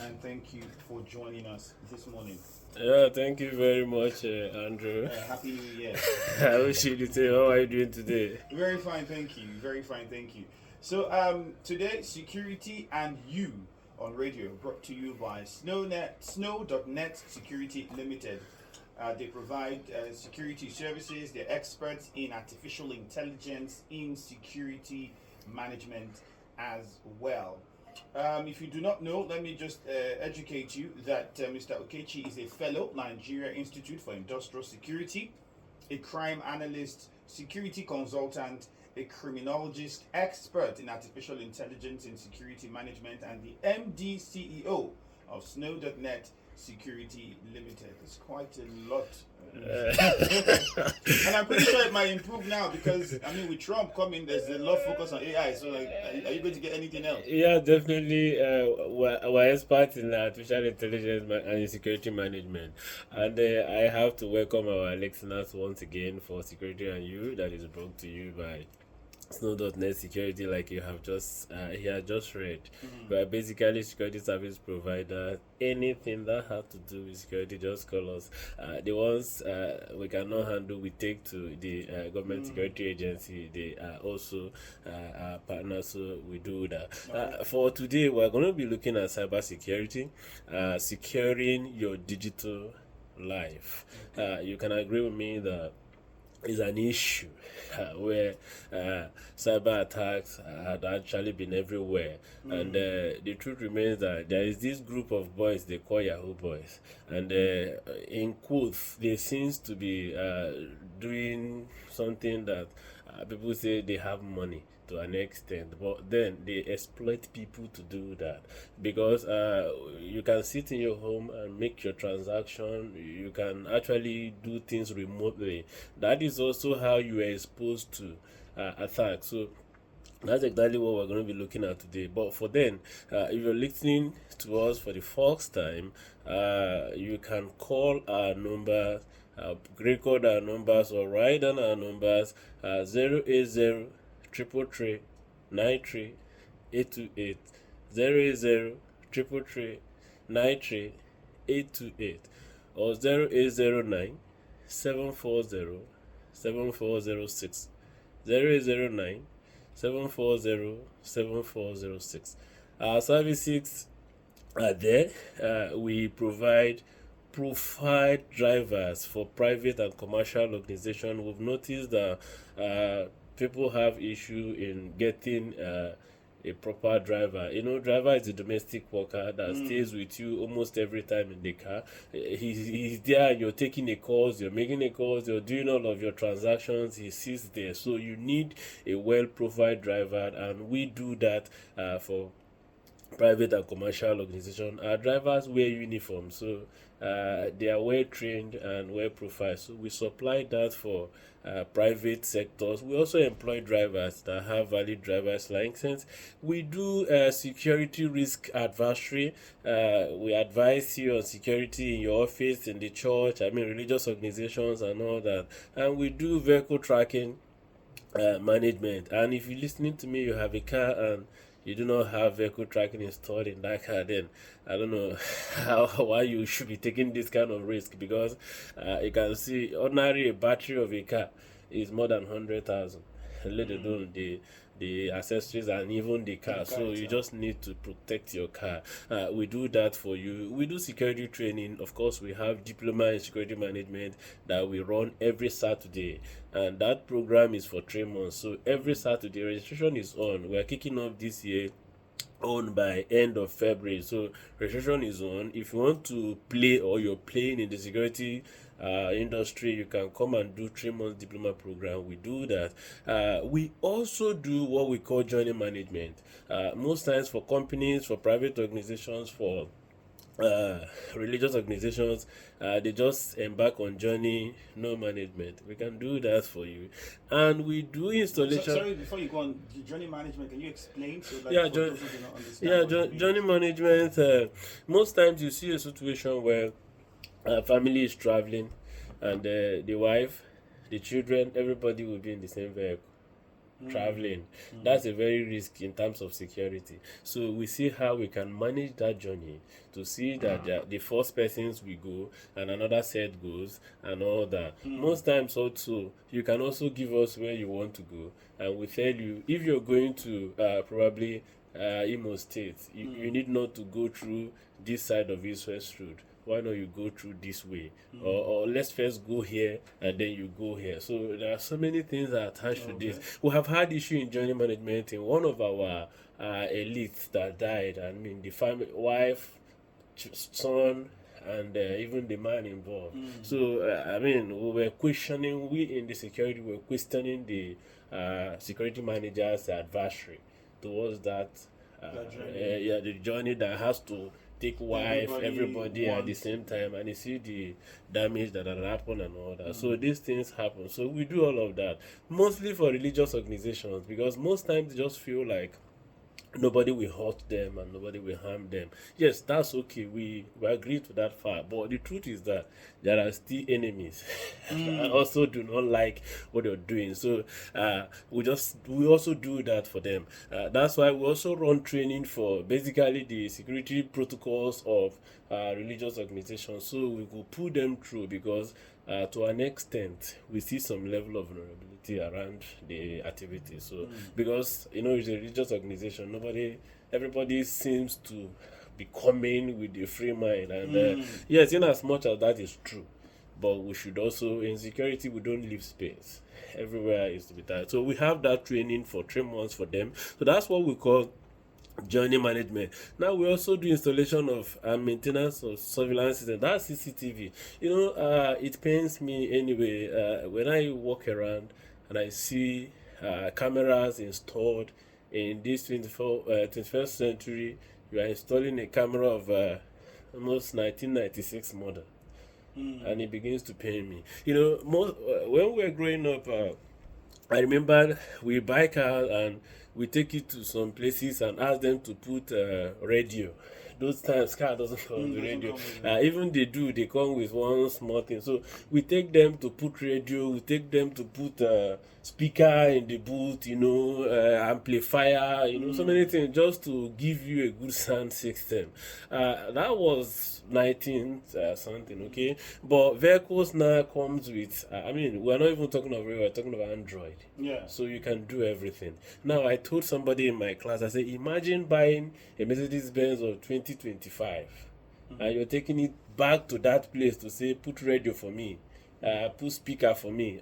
and thank you for joining us this morning. Yeah, thank you very much, Andrew. Happy New Year. I wish you the same. How are you doing today? Very fine, thank you. Very fine, thank you. So, today, Security and You on radio, brought to you by Snow.net Security Limited. They provide security services. They're experts in artificial intelligence in security management as well. If you do not know, let me just educate you that Mr. Ukechi is a fellow Nigeria Institute for Industrial Security, a crime analyst, security consultant, a criminologist, expert in artificial intelligence in security management, and the MD CEO of Snow.net Security Limited. It's quite a lot. And I'm pretty sure it might improve now because, I mean, with Trump coming, there's a lot of focus on AI. So, like, are you going to get anything else? Yeah, definitely. We're experts in artificial intelligence and in security management. And I have to welcome our listeners once again for Security and You, that is brought to you by Snow.net Security, like you have just just read. But basically, security service provider, anything that has to do with security, just call us. The ones we cannot handle, we take to the government security agency. They are also our partners, so we do that. For today, we're going to be looking at cyber security, securing your digital life. You can agree with me that is an issue where cyber attacks had actually been everywhere. And the truth remains that there is this group of boys they call Yahoo boys, and in quotes, they seems to be doing something that people say they have money to an extent, but then they exploit people to do that because you can sit in your home and make your transaction. You can actually do things remotely. That is also how you are exposed to attacks. So that's exactly what we're going to be looking at today. But for then, if you're listening to us for the first time, you can call our number, record our numbers, or write down our numbers: 080 333 93 828, 080 333 93 828, or 0809 740 7406, 0809 740 7406. Our services are there. We provide profile drivers for private and commercial organizations. We've noticed that people have issue in getting a proper driver. Driver is a domestic worker that stays with you almost every time in the car. He's there, you're taking a calls, you're making a calls, you're doing all of your transactions, he sits there. So you need a well-profiled driver, and we do that for private and commercial organization. Our drivers wear uniform, so they are well trained and well profiled. So we supply that for private sectors. We also employ drivers that have valid driver's license. We do security risk advisory. We advise you on security in your office, in the church, religious organizations and all that. And we do vehicle tracking management. And if you're listening to me, you have a car and you do not have vehicle tracking installed in that car, then I don't know why you should be taking this kind of risk, because you can see ordinary a battery of a car is more than 100,000, let alone the accessories and even the car. So you just need to protect your car. We do that for you. We do security training. Of course, we have diploma in security management that we run every Saturday, and that program is for 3 months. So every Saturday registration is on. We are kicking off this year on by end of February. So registration is on. If you want to play, or you're playing in the security industry, you can come and do 3 months diploma program. We do that. We also do what we call journey management. Most times for companies, for private organizations, for religious organizations, they just embark on journey no management. We can do that for you, and we do installation. Sorry, before you go on, journey management, can you explain? So that Yeah, those who do not understand journey management. Most times you see a situation where a family is traveling, and the wife, the children, everybody will be in the same vehicle. traveling. That's a very risk in terms of security. So we see how we can manage that journey to see that the first persons we go and another set goes and all that. Most times also, you can also give us where you want to go, and we tell you if you're going to probably Imo State, you need not to go through this side of East West Road. Why not you go through this way? Or let's first go here and then you go here. So there are so many things that are attached to this. We have had issue in journey management in one of our elites that died. I mean, the family, wife, son, and even the man involved. So I mean, we in the security were questioning the security manager's adversary towards that the journey that has to take wife, everybody at the same time, and you see the damage that had happened and all that. So these things happen. So we do all of that mostly for religious organizations, because most times they just feel like nobody will hurt them and nobody will harm them. Yes, that's okay. We agree to that fact. But the truth is that there are still enemies that also do not like what you're doing. So we also do that for them. That's why we also run training for basically the security protocols of religious organizations. So we will put them through, because to an extent we see some level of vulnerability around the activity. So because it's a religious organization, everybody seems to be coming with a free mind, and yes, in as much as that is true, but we should also, in security, we don't leave space. Everywhere is to be tight. So we have that training for 3 months for them. So that's what we call journey management. Now we also do installation of maintenance of surveillance system. That's CCTV. It pains me anyway when I walk around and I see cameras installed in this 21st century. You are installing a camera of almost 1996 model, and it begins to pain me. When we were growing up, I remember we buy cars and we take it to some places and ask them to put radio. Those times car doesn't come with radio. Even they come with one small thing. So we take them to put radio, we take them to put speaker in the booth, amplifier, so many things, just to give you a good sound system. That was 19 something, okay? But vehicles now comes with, we're not even talking of radio, we're talking about Android. Yeah. So you can do everything. Now, I told somebody in my class, I said, imagine buying a Mercedes-Benz of 2025 and you're taking it back to that place to say, put radio for me. Put speaker for me.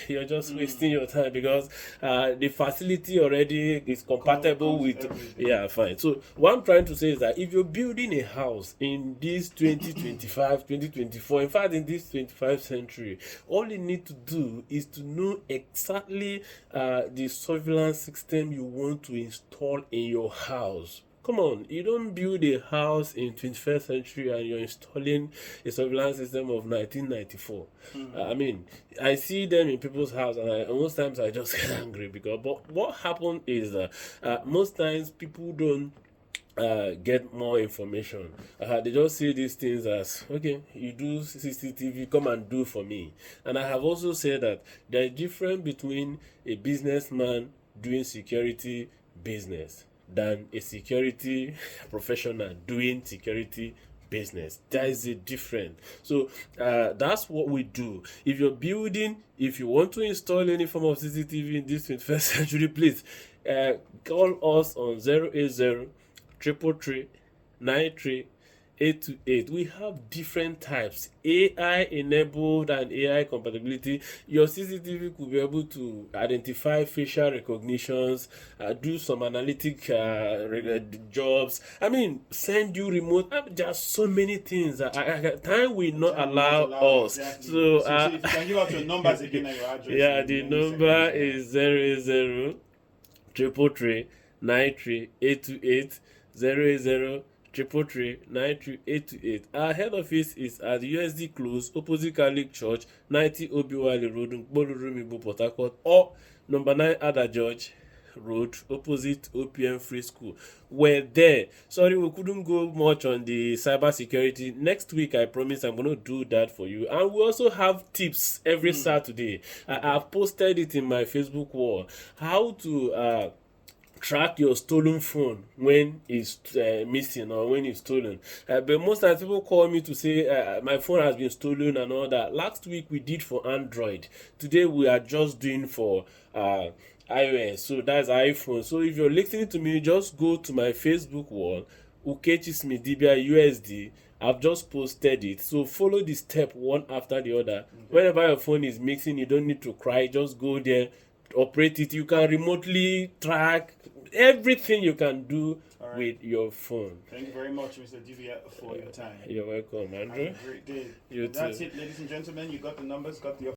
You're just wasting your time, because the facility already is compatible with everything. Yeah, fine. So what I'm trying to say is that if you're building a house in this 2025, 2024, in fact in this 25th century, all you need to do is to know exactly the surveillance system you want to install in your house. Come on, you don't build a house in 21st century and you're installing a surveillance system of 1994. I see them in people's house, and most times I just get angry, because but what happened is that most times people don't get more information. They just see these things as, okay, you do CCTV, come and do for me. And I have also said that there is a difference between a businessman doing security business than a security professional doing security business. There is a difference. So that's what we do. If you want to install any form of CCTV in this 21st century, please call us on 080 333 93 828. We have different types, AI enabled and AI compatibility. Your CCTV could be able to identify facial recognitions, do some analytic jobs. Send you remote. There are so many things that time will not allow us. Exactly. So if you can give out your numbers again and your address. Yeah, the number is 080 333 93 828 080 333-93-828. Our head office is at USD Close, opposite Catholic Church, 90 Obiwale Road, Nkpolu Room, Port Harcourt, or number 9 Ada George, Road, opposite OPM Free School. We're there. Sorry, we couldn't go much on the cybersecurity. Next week, I promise I'm going to do that for you. And we also have tips every Saturday. I've posted it in my Facebook wall. How to track your stolen phone when it's missing or when it's stolen. But most times people call me to say my phone has been stolen and all that. Last week we did for Android. Today we are just doing for iOS. So that's iPhone. So if you're listening to me, just go to my Facebook wall, Ukechi Dibia USD. I've just posted it. So follow the step one after the other. Okay. Whenever your phone is missing, you don't need to cry. Just go there, operate it. You can remotely track everything you can do with your phone. Thank you very much, Mr. Dibia, for your time. You're welcome, Andrew. Have a great day. You That's too. it, ladies and gentlemen. You got the numbers, got the